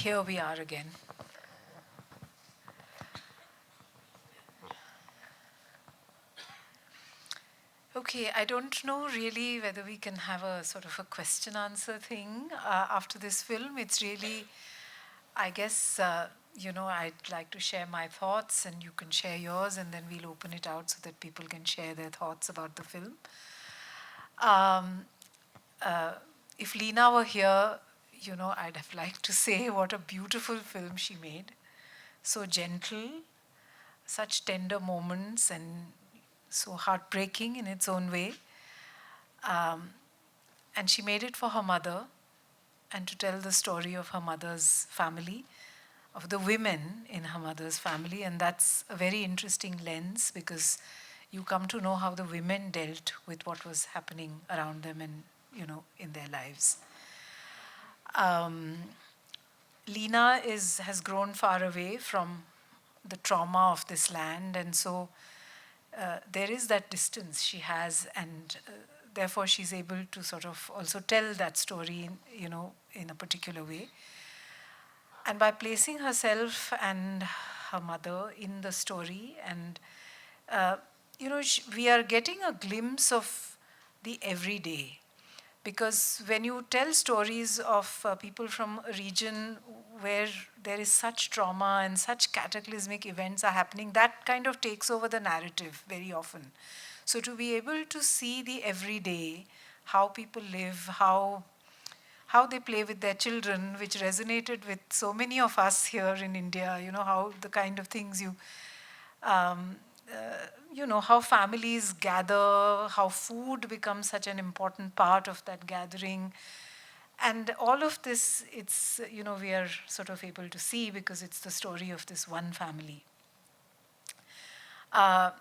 here we are again. Okay, I don't know really whether we can have a sort of a question-answer thing after this film. It's really, I guess, I'd like to share my thoughts and you can share yours, and then we'll open it out so that people can share their thoughts about the film. If Lina were here, I'd have liked to say what a beautiful film she made. So gentle, such tender moments, and so heartbreaking in its own way. And she made it for her mother and to tell the story of her mother's family, of the women in her mother's family. And that's a very interesting lens because you come to know how the women dealt with what was happening around them and, in their lives. Lina has grown far away from the trauma of this land, and so there is that distance she has, and therefore she's able to sort of also tell that story, in a particular way. And by placing herself and her mother in the story, and we are getting a glimpse of the everyday. Because when you tell stories of people from a region where there is such trauma and such cataclysmic events are happening, that kind of takes over the narrative very often. So to be able to see the everyday, how people live, how they play with their children, which resonated with so many of us here in India, how the kind of things how families gather, how food becomes such an important part of that gathering. And all of this, it's, we are sort of able to see because it's the story of this one family. The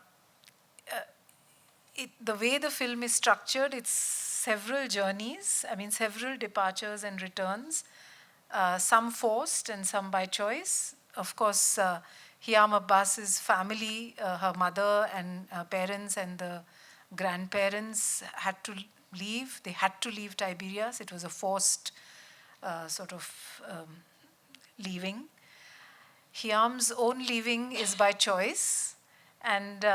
way the film is structured, it's several journeys, several departures and returns, some forced and some by choice. Of course, Hiam Abbas's family, her mother and parents and the grandparents had to leave. They had to leave Tiberias. It was a forced leaving. Hiam's own leaving is by choice. And,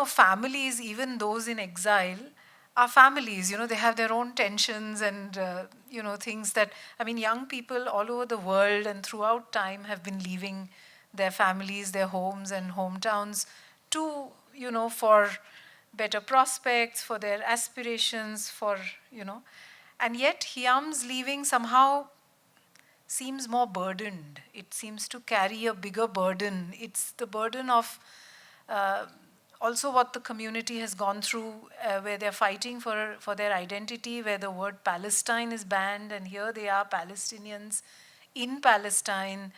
families, even those in exile, are families. They have their own tensions and, things that, young people all over the world and throughout time have been leaving their families, their homes and hometowns to, for better prospects, for their aspirations, and yet Hiam's leaving somehow seems more burdened. It seems to carry a bigger burden. It's the burden of also what the community has gone through, where they're fighting for their identity, where the word Palestine is banned, and here they are, Palestinians in Palestine,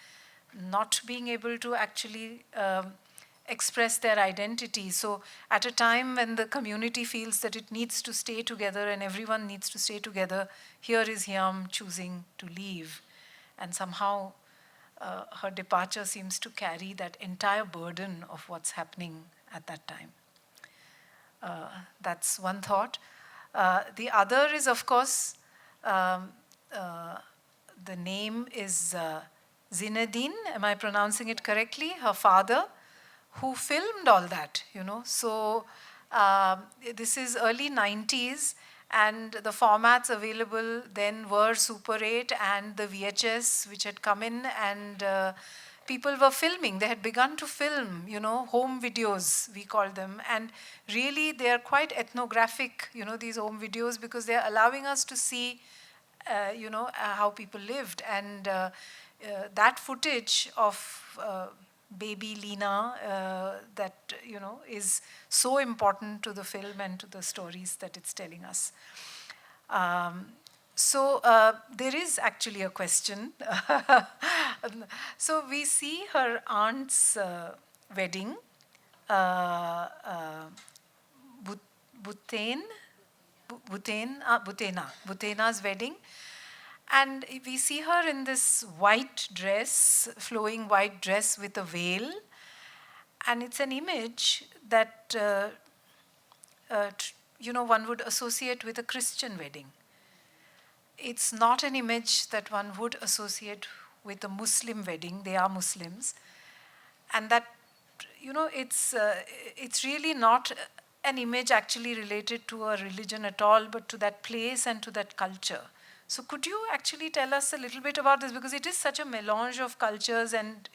not being able to actually express their identity. So at a time when the community feels that it needs to stay together and everyone needs to stay together, here is Hiam choosing to leave. And somehow her departure seems to carry that entire burden of what's happening at that time. That's one thought. The other is, of course, the name is Zinedine, am I pronouncing it correctly? Her father, who filmed all that, So this is early 90s, and the formats available then were Super 8 and the VHS, which had come in, and people were filming. They had begun to film, home videos, we call them. And really, they are quite ethnographic, these home videos, because they're allowing us to see, how people lived. And that footage of baby Lina, that, is so important to the film and to the stories that it's telling us. So there is actually a question. So we see her aunt's wedding, Butena's wedding. And we see her in this white dress, flowing white dress with a veil. And it's an image that, one would associate with a Christian wedding. it's not an image that one would associate with a Muslim wedding. They are Muslims. And that, it's really not an image actually related to a religion at all, but to that place and to that culture. So could you actually tell us a little bit about this? Because it is such a melange of cultures, and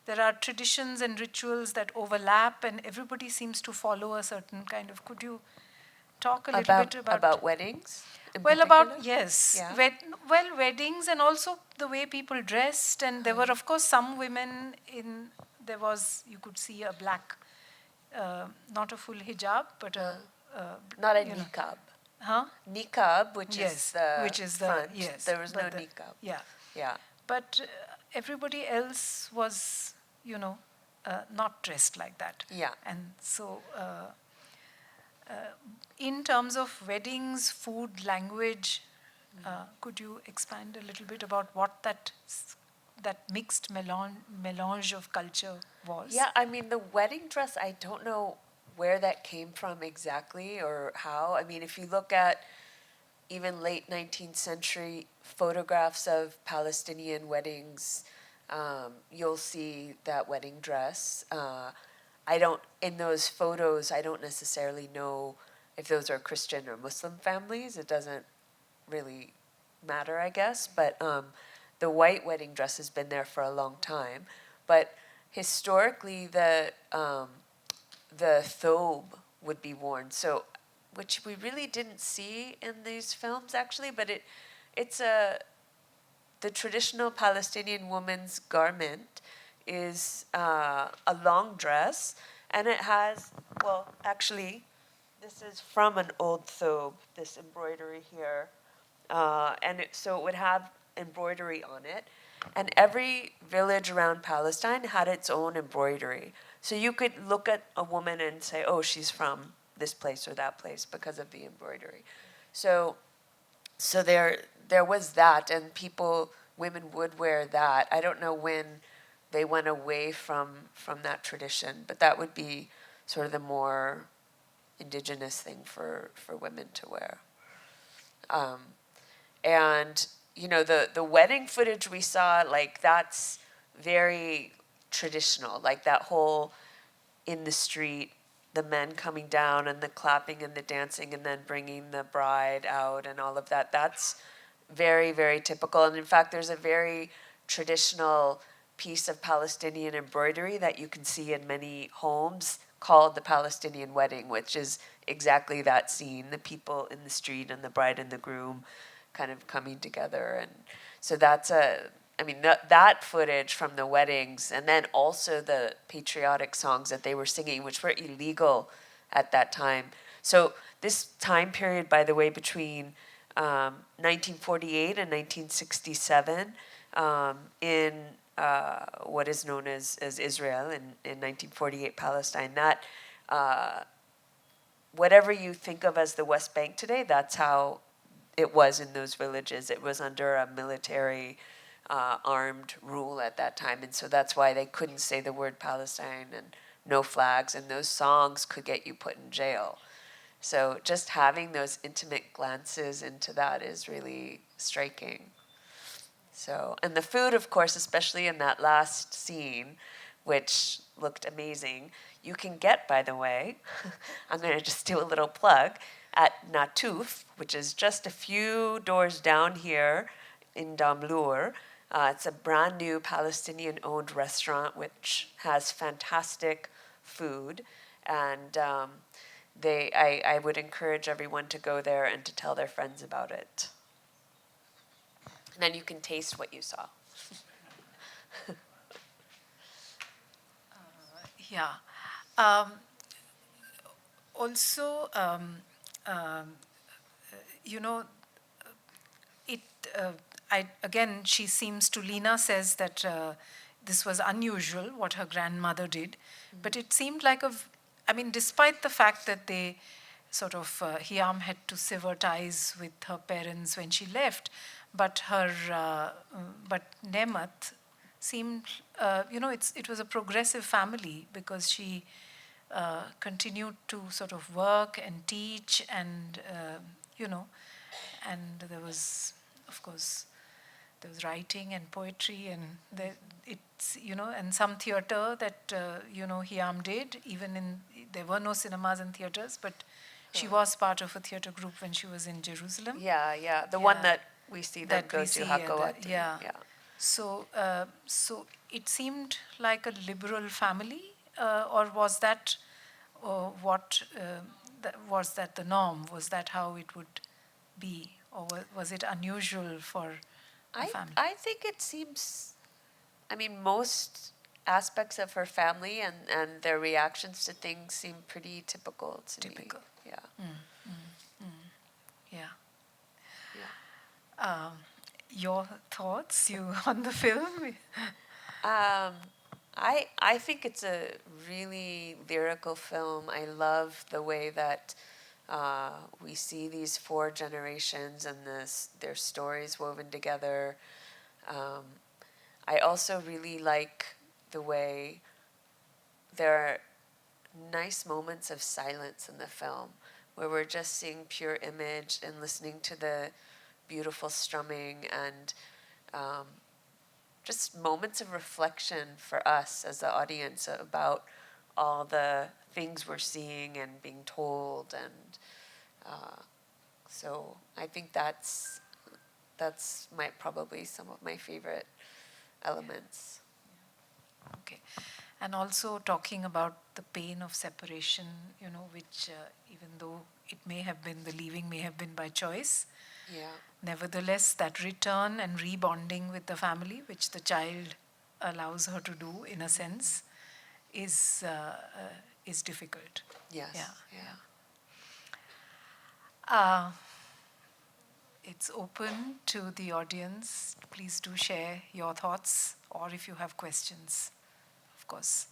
there are traditions and rituals that overlap, and everybody seems to follow a certain kind of. Could you talk a little bit about weddings? Well, about, yes, Yeah. weddings, and also the way people dressed, and there were, of course, some women you could see a black, not a full hijab, but not a niqab. Huh? Niqab, which Yes, is the which is the front. yes. There was no but niqab. Yeah, Yeah. but everybody else was, not dressed like that. Yeah. And so, in terms of weddings, food, language, could you expand a little bit about what that mixed melange of culture was? Yeah, I mean, the wedding dress, I don't know where that came from exactly or how. I mean, if you look at even late 19th century photographs of Palestinian weddings, you'll see that wedding dress. In those photos, I don't necessarily know if those are Christian or Muslim families. It doesn't really matter, I guess. But the white wedding dress has been there for a long time. But historically, the thobe would be worn. So, which we really didn't see in these films actually, but the traditional Palestinian woman's garment is a long dress, and it has, well, actually, this is from an old thobe, this embroidery here, so it would have embroidery on it, and every village around Palestine had its own embroidery. So you could look at a woman and say, oh, she's from this place or that place because of the embroidery. So there was that, and women would wear that. I don't know when they went away from that tradition, but that would be sort of the more indigenous thing for women to wear. And the wedding footage we saw, like, that's very traditional, like that whole in the street, the men coming down and the clapping and the dancing and then bringing the bride out and all of that. That's very, very typical. And in fact, there's a very traditional piece of Palestinian embroidery that you can see in many homes called the Palestinian wedding, which is exactly that scene, the people in the street and the bride and the groom kind of coming together. And so that's that footage from the weddings, and then also the patriotic songs that they were singing, which were illegal at that time. So this time period, by the way, between 1948 and 1967, in what is known as Israel, in 1948 Palestine, that whatever you think of as the West Bank today, that's how it was in those villages. It was under a military armed rule at that time, and so that's why they couldn't say the word Palestine and no flags, and those songs could get you put in jail. So just having those intimate glances into that is really striking. So, and the food, of course, especially in that last scene, which looked amazing, you can get, by the way, I'm going to just do a little plug, at Natuf, which is just a few doors down here in Damlour. It's a brand new Palestinian-owned restaurant which has fantastic food, and I would encourage everyone to go there and to tell their friends about it. And then you can taste what you saw. Yeah. Also, she seems to, Lina says that this was unusual, what her grandmother did, but it seemed like despite the fact that they sort of, Hiam had to sever ties with her parents when she left, but Nemat seemed, it was a progressive family because she continued to sort of work and teach and, and there was, of course, there was writing and poetry, and it's, and some theatre that, Hiam did, there were no cinemas and theatres, but she was part of a theatre group when she was in Jerusalem. Yeah. The one that we see them That go we to see, Hakawati. yeah. So it seemed like a liberal family, or was that was that the norm? Was that how it would be, or was it unusual for a family? I think it seems, I mean, most aspects of her family and their reactions to things seem pretty typical to me. Yeah. Yeah. Your thoughts, on the film? I think it's a really lyrical film. I love the way that we see these 4 generations and their stories woven together. I also really like the way there are nice moments of silence in the film where we're just seeing pure image and listening to the beautiful strumming and just moments of reflection for us as the audience about all the things we're seeing and being told, and so I think that's probably some of my favorite elements. Okay. And also talking about the pain of separation, which even though the leaving may have been by choice, nevertheless, that return and rebonding with the family, which the child allows her to do in a sense, is difficult. Yes. It's open to the audience. Please do share your thoughts, or if you have questions, of course.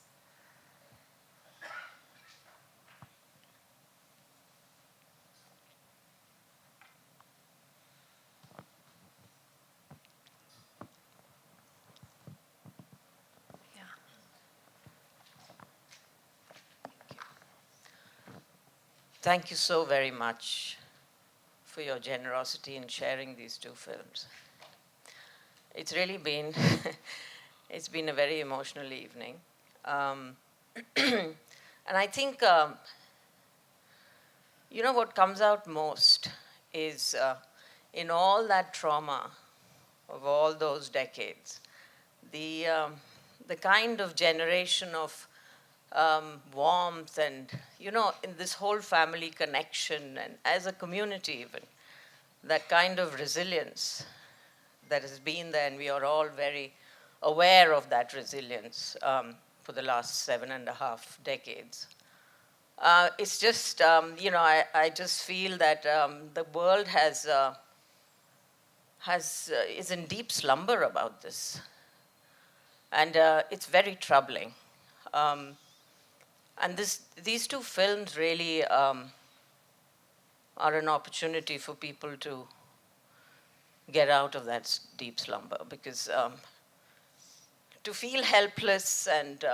Thank you so very much for your generosity in sharing these 2 films. It's really been, it's been a very emotional evening. And I think, what comes out most is in all that trauma of all those decades, the kind of generation of warmth and, in this whole family connection and as a community even, that kind of resilience that has been there, and we are all very aware of that resilience for the last 7.5 decades. It's just, I just feel that the world is in deep slumber about this. And it's very troubling. And these 2 films really are an opportunity for people to get out of that deep slumber, because to feel helpless and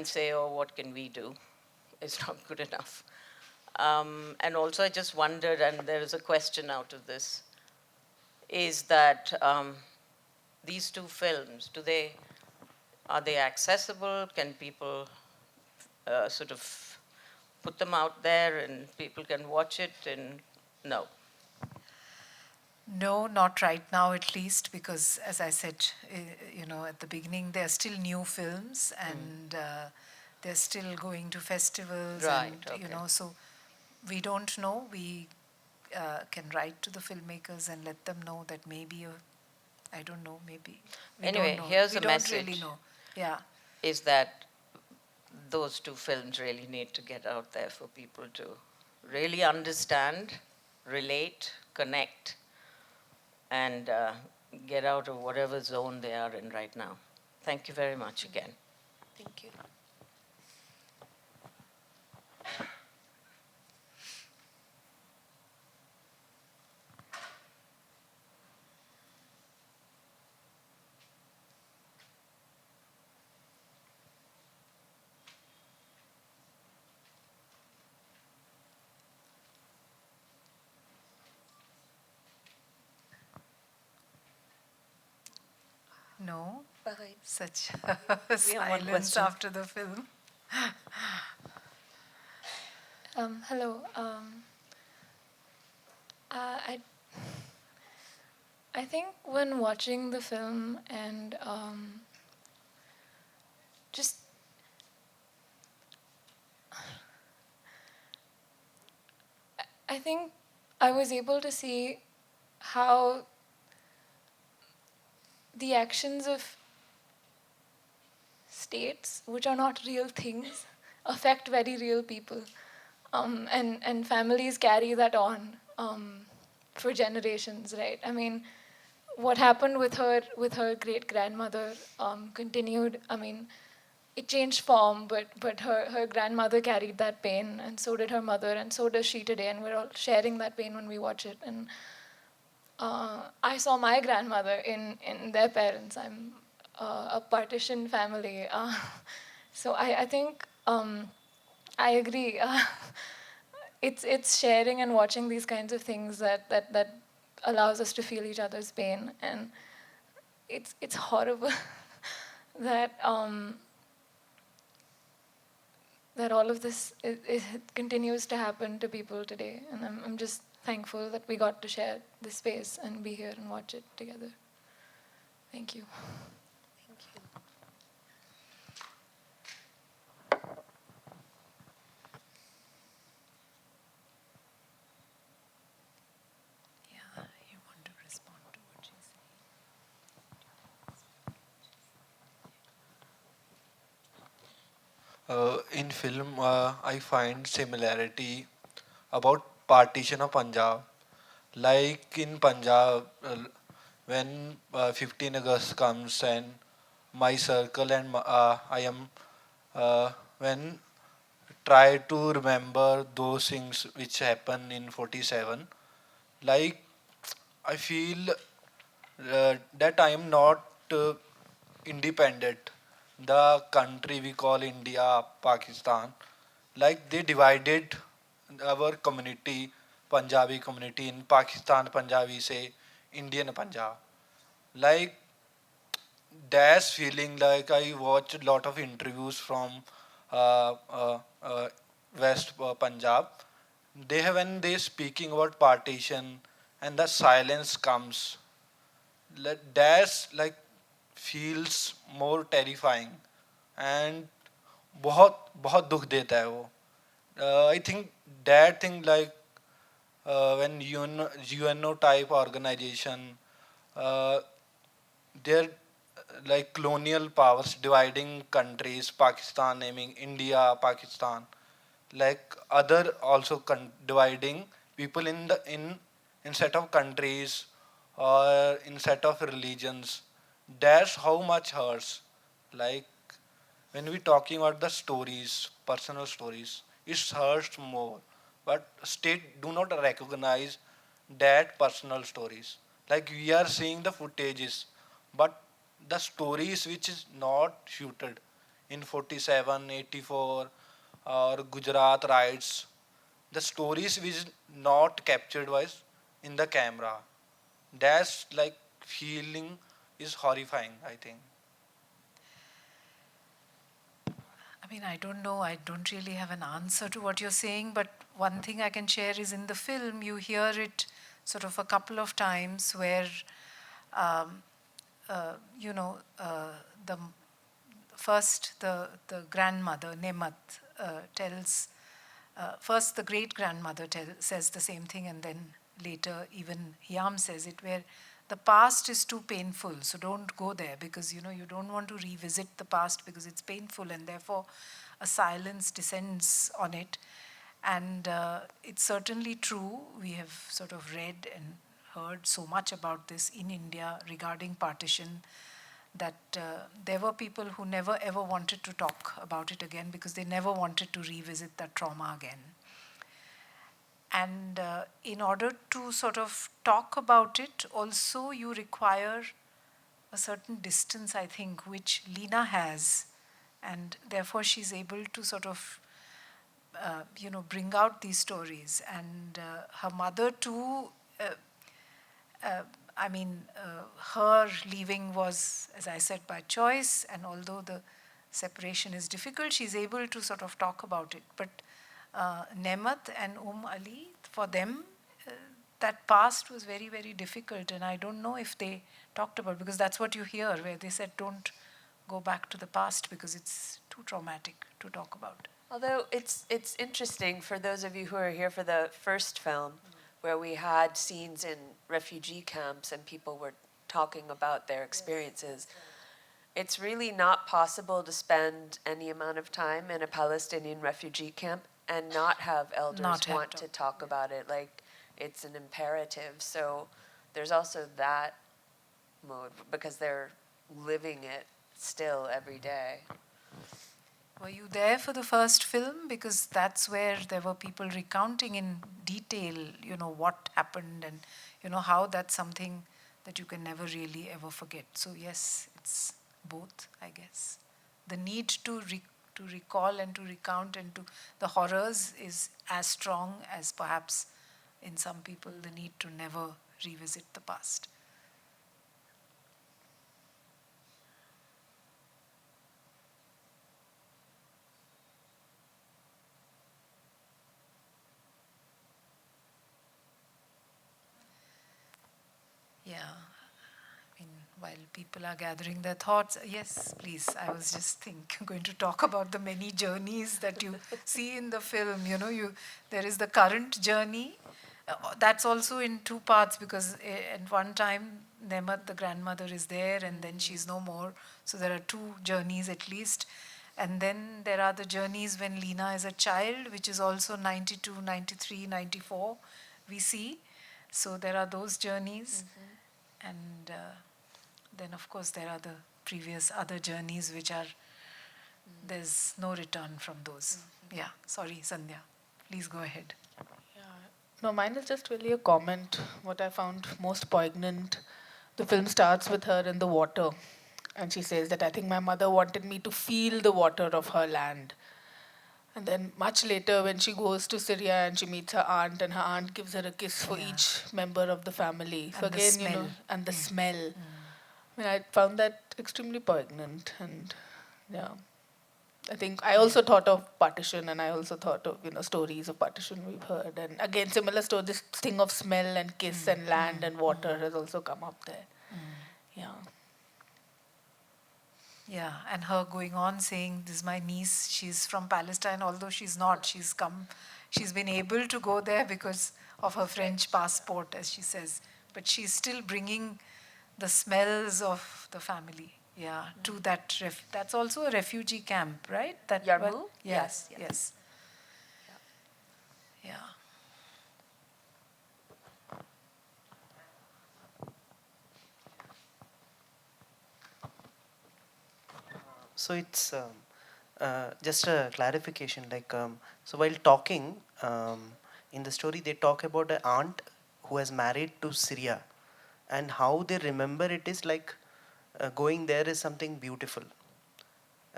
say, oh, what can we do, is not good enough. And also I just wondered, and there is a question out of this, is that these 2 films, are they accessible? Can people sort of put them out there and people can watch it? And no. No, not right now at least, because as I said, at the beginning, they're still new films, and they're still going to festivals, right, and okay. so we don't know. We can write to the filmmakers and let them know that maybe, I don't know, maybe. Anyway, don't know. here's we a don't message. Really know. Yeah. Is that those 2 films really need to get out there for people to really understand, relate, connect, and get out of whatever zone they are in right now. Thank you very much again. Thank you. know, Behind. such We have one silence question. after the film. Hello. I I think when watching the film and just I think I was able to see how the actions of states, which are not real things, affect very real people. And families carry that on for generations, right? I mean, what happened with her great grandmother continued. I mean, it changed form, but her grandmother carried that pain, and so did her mother, and so does she today, and we're all sharing that pain when we watch it. And I saw my grandmother in their parents. I'm a partition family, so I think I agree. It's sharing and watching these kinds of things that allows us to feel each other's pain, and it's horrible that that all of this it continues to happen to people today, and I'm just thankful that we got to share this space and be here and watch it together. Thank you. Thank you. Yeah, you want to respond to what she said? In film, I find similarity about partition of Punjab. Like in Punjab, when 15 August comes and my circle and I am when try to remember those things which happened in 47. Like I feel that I am not independent. The country we call India, Pakistan, like they divided our community, Punjabi community in Pakistan, Punjabi say Indian Punjab. Like that's feeling like I watched a lot of interviews from uh, uh, uh, West Punjab. They have when they speaking about partition and the silence comes that's like feels more terrifying and बहुत बहुत दुख देता है वो I think that thing like when UNO type organization uh, they're like colonial powers dividing countries Pakistan naming India Pakistan like other also dividing people in the in set of countries or in set of religions that's how much hurts like when we talking about the stories personal stories it hurts more but state do not recognize that personal stories like we are seeing the footages but the stories which is not shooted in 47 84 or Gujarat riots, the stories which not captured was in the camera. That's like feeling is horrifying, I think. I mean, I don't know. I don't really have an answer to what you're saying, but one thing I can share is in the film, you hear it sort of a couple of times where, um, you know, the first the grandmother, Nemat, tells, first the great grandmother says the same thing, and then later even Hiam says it, where the past is too painful, so don't go there because you know you don't want to revisit the past because it's painful, and therefore a silence descends on it. And it's certainly true. We have sort of read and heard so much about this in India regarding partition that there were people who never ever wanted to talk about it again because they never wanted to revisit that trauma again. And in order to sort of talk about it, also you require a certain distance, I think, which Lina has. And therefore she's able to sort of, bring out these stories. And her mother too, I mean, her leaving was, as I said, by choice, and although the separation is difficult, she's able to sort of talk about it. But Nemat and Ali, for them, that past was very, very difficult, and I don't know if they talked about it, because that's what you hear, where they said, don't go back to the past because it's too traumatic to talk about. Although it's interesting for those of you who are here for the first film, where we had scenes in refugee camps and people were talking about their experiences. It's really not possible to spend any amount of time in a Palestinian refugee camp and not have elders want to talk about it. Like, it's an imperative. So there's also that mode, because they're living it still every day. Were you there for the first film? Because that's where there were people recounting in detail, what happened, and, how that's something that you can never really ever forget. So yes, it's both, I guess. The need to recall and to recount and to the horrors is as strong as perhaps in some people the need to never revisit the past. Yeah, I mean, while people are gathering their thoughts, yes, please, I was just going to talk about the many journeys that you see in the film. There is the current journey. That's also in two parts, because at one time, Nemat, the grandmother, is there, and then she's no more. So there are two journeys at least. And then there are the journeys when Lina is a child, which is also 92, 93, 94, we see. So there are those journeys. And then, of course, there are the previous other journeys, which are, there's no return from those. Yeah, sorry, Sandhya. Please go ahead. No, mine is just really a comment. What I found most poignant, the film starts with her in the water. And she says that, I think my mother wanted me to feel the water of her land. And then much later, when she goes to Syria and she meets her aunt, and her aunt gives her a kiss for each member of the family. So And the again, smell. and the smell. I mean, I found that extremely poignant. And yeah, I think I also thought of partition, and I also thought of, stories of partition we've heard. And again, similar story, this thing of smell and kiss and land and water has also come up there. Yeah. Yeah, and her going on saying, this is my niece, she's from Palestine, although she's not. She's been able to go there because of her French passport, as she says. But she's still bringing the smells of the family, to that. That's also a refugee camp, right? Yarmouk? Yes. Yeah. Yeah. So it's just a clarification. So while talking in the story, they talk about an aunt who has married to Syria, and how they remember it is like going there is something beautiful.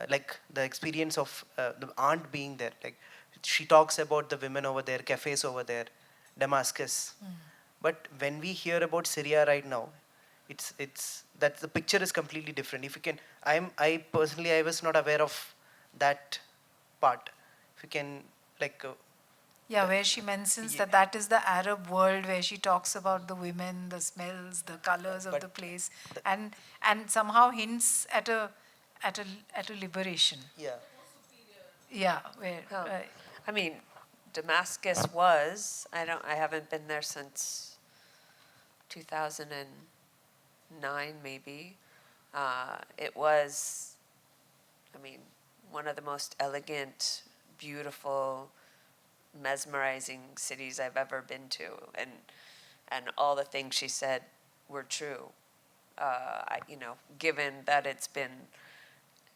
Like the experience of the aunt being there. Like she talks about the women over there, cafes over there, Damascus. But when we hear about Syria right now, it's that the picture is completely different. If you can, I personally, I was not aware of that part. If you can, where she mentions that is the Arab world, where she talks about the women, the smells, the colors of the place, and somehow hints at a liberation. Yeah. Yeah, where I mean, Damascus was, I haven't been there since 2009 maybe. It was, one of the most elegant, beautiful, mesmerizing cities I've ever been to, and all the things she said were true. Given that it's been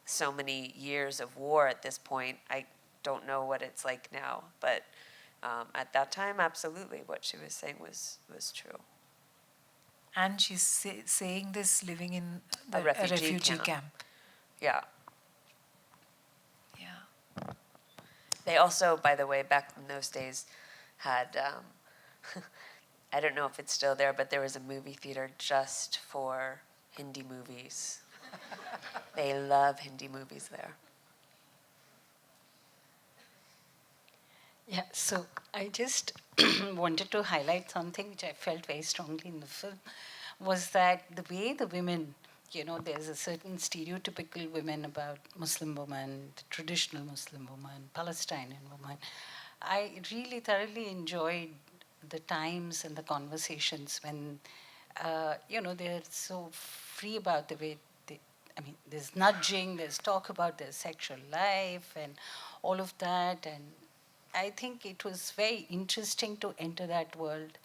so many years of war at this point, I don't know what it's like now, but at that time, absolutely, what she was saying was true. And she's saying this living in A a refugee refugee camp. camp. Yeah. Yeah. They also, by the way, back in those days, had I don't know if it's still there, but there was a movie theater just for Hindi movies. They love Hindi movies there. Yeah, so I just wanted to highlight something which I felt very strongly in the film, was that the way the women, there's a certain stereotypical women about Muslim women, the traditional Muslim woman, Palestinian woman. I really thoroughly enjoyed the times and the conversations when, they're so free about the way there's nudging, there's talk about their sexual life and all of that. And I think it was very interesting to enter that world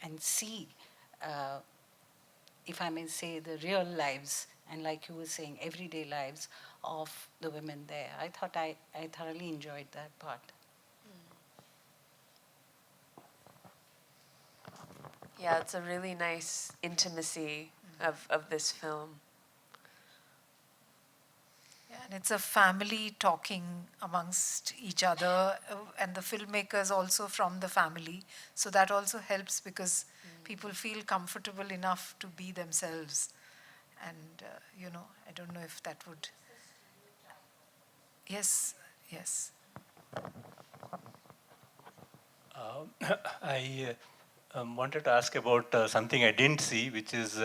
and see, if I may say, the real lives and, like you were saying, everyday lives of the women there. I thought I thoroughly enjoyed that part. Yeah, it's a really nice intimacy of this film. Yeah, and it's a family talking amongst each other, and the filmmakers also from the family. So that also helps because people feel comfortable enough to be themselves. And, I don't know if that would. Yes, yes. I wanted to ask about something I didn't see, which is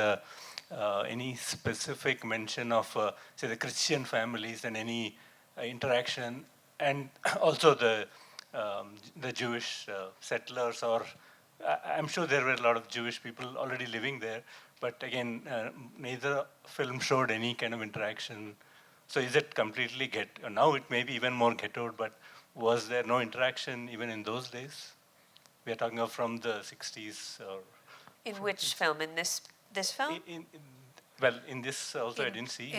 any specific mention of, say, the Christian families and any interaction, and also the Jewish settlers, or I'm sure there were a lot of Jewish people already living there, but again, neither film showed any kind of interaction. So is it completely now it may be even more ghettoed, but was there no interaction even in those days? We are talking of from the 60s. Or In which film? In this film? In this also I didn't see.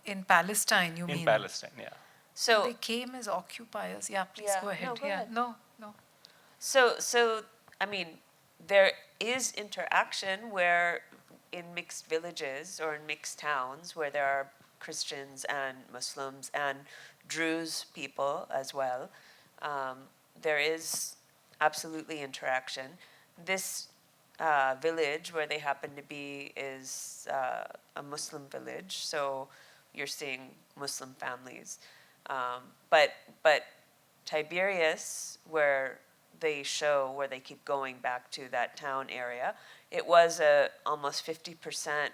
In Palestine, you mean? In Palestine, yeah. So they came as occupiers. Yeah, please Yeah, go ahead. no, go Yeah, ahead. no. So I mean, there is interaction where in mixed villages or in mixed towns where there are Christians and Muslims and Druze people as well. There is absolutely interaction. This village where they happen to be is a Muslim village, so you're seeing Muslim families. But Tiberias, where they keep going back to that town area, it was a almost 50%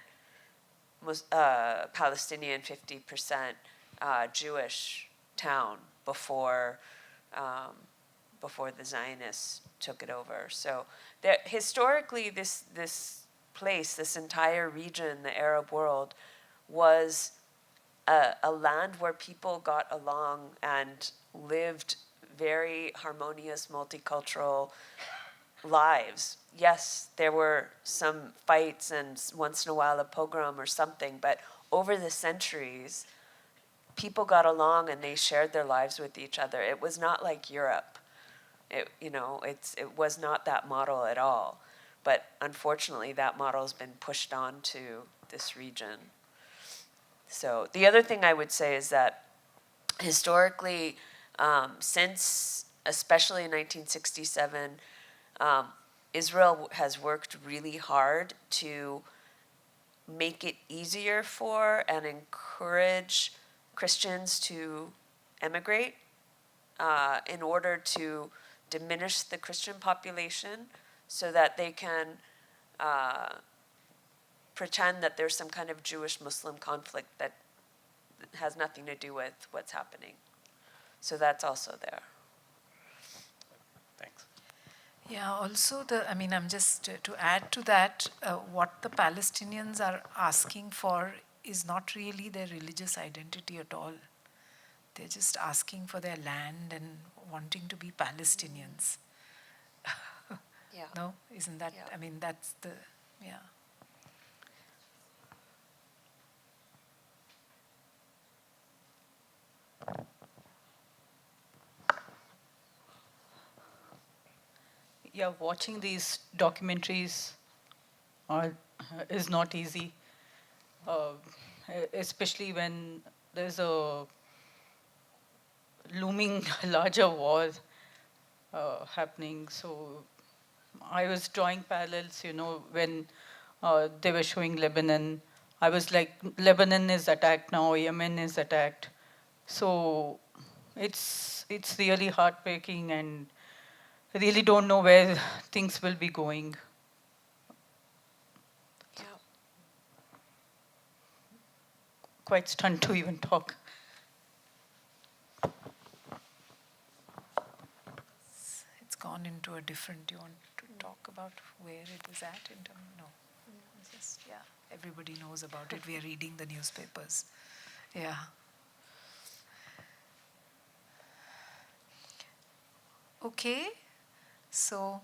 Palestinian, 50% Jewish town before the Zionists took it over. So historically, this place, this entire region, the Arab world, was a land where people got along and lived very harmonious, multicultural lives. Yes, there were some fights and once in a while a pogrom or something, but over the centuries, people got along and they shared their lives with each other. It was not like Europe. It was not that model at all. But unfortunately, that model has been pushed on to this region. So the other thing I would say is that historically, since especially 1967, Israel has worked really hard to make it easier for and encourage Christians to emigrate in order to diminish the Christian population so that they can pretend that there's some kind of Jewish-Muslim conflict that has nothing to do with what's happening. So that's also there. Thanks. Yeah, also I'm just to add to that, what the Palestinians are asking for is not really their religious identity at all. They're just asking for their land and wanting to be Palestinians. Yeah. No? Isn't that, Yeah. That's the, yeah. Yeah, watching these documentaries is not easy, especially when there's a looming larger war happening. So I was drawing parallels, when they were showing Lebanon. I was like, Lebanon is attacked now, Yemen is attacked. So it's really heartbreaking, and I really don't know where things will be going. Yeah. Quite stunned to even talk. It's gone into a different. You want to talk about where it is at in terms? No. It's just, yeah, everybody knows about it. We are reading the newspapers. Yeah. Okay. So,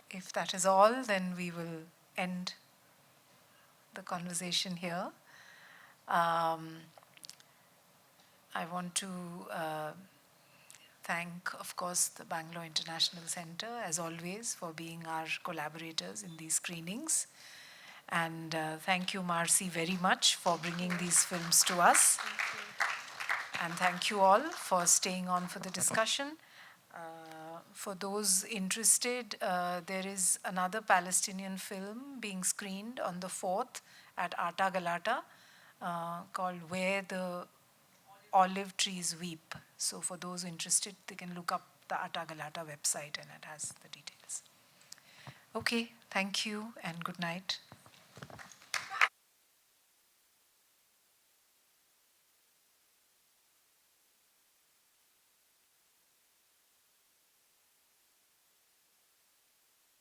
if that is all, then we will end the conversation here. I want to thank, of course, the Bangalore International Center, as always, for being our collaborators in these screenings. And thank you, Marcy, very much for bringing these films to us. And thank you all for staying on for the discussion. For those interested, there is another Palestinian film being screened on the 4th at Ata Galata called Where the Olive Trees Weep. So for those interested, they can look up the Ata Galata website and it has the details. Okay, thank you and good night.